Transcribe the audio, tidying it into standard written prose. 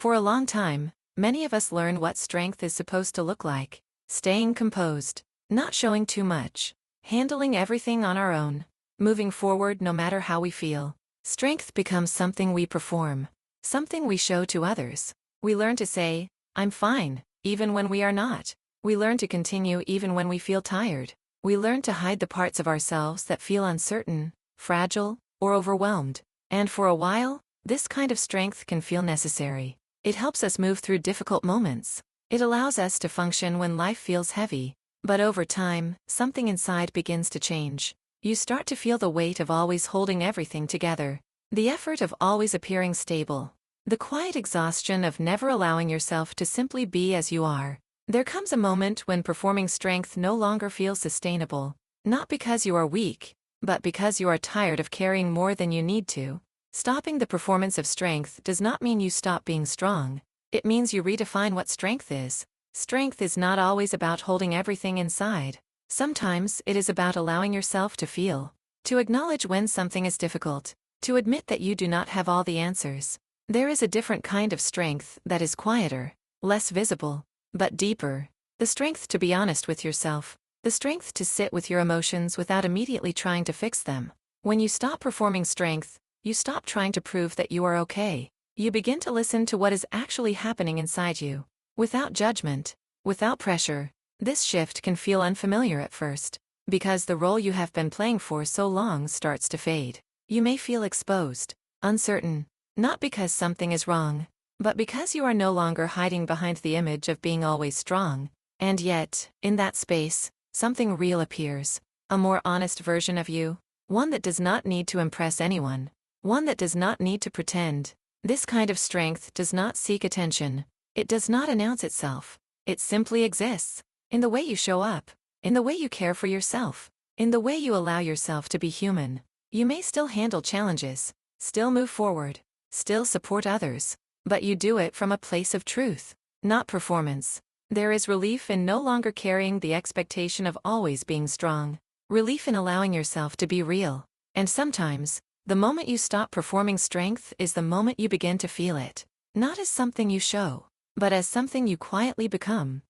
For a long time, many of us learn what strength is supposed to look like. Staying composed, not showing too much, handling everything on our own, moving forward no matter how we feel. Strength becomes something we perform, something we show to others. We learn to say, "I'm fine," even when we are not. We learn to continue even when we feel tired. We learn to hide the parts of ourselves that feel uncertain, fragile, or overwhelmed. And for a while, this kind of strength can feel necessary. It helps us move through difficult moments. It allows us to function when life feels heavy. But over time, something inside begins to change. You start to feel the weight of always holding everything together, the effort of always appearing stable, the quiet exhaustion of never allowing yourself to simply be as you are. There comes a moment when performing strength no longer feels sustainable, not because you are weak, but because you are tired of carrying more than you need to. Stopping the performance of strength does not mean you stop being strong. It means you redefine what strength is. Strength is not always about holding everything inside. Sometimes it is about allowing yourself to feel, to acknowledge when something is difficult, to admit that you do not have all the answers. There is a different kind of strength that is quieter, less visible, but deeper. The strength to be honest with yourself, the strength to sit with your emotions without immediately trying to fix them. When you stop performing strength, you stop trying to prove that you are okay. You begin to listen to what is actually happening inside you, without judgment, without pressure. This shift can feel unfamiliar at first, because the role you have been playing for so long starts to fade. You may feel exposed, uncertain, not because something is wrong, but because you are no longer hiding behind the image of being always strong. And yet, in that space, something real appears, a more honest version of you, one that does not need to impress anyone, one that does not need to pretend. This kind of strength does not seek attention. It does not announce itself. It simply exists. In the way you show up, in the way you care for yourself, in the way you allow yourself to be human. You may still handle challenges, still move forward, still support others, but you do it from a place of truth, not performance. There is relief in no longer carrying the expectation of always being strong, relief in allowing yourself to be real. And sometimes, the moment you stop performing strength is the moment you begin to feel it, not as something you show, but as something you quietly become.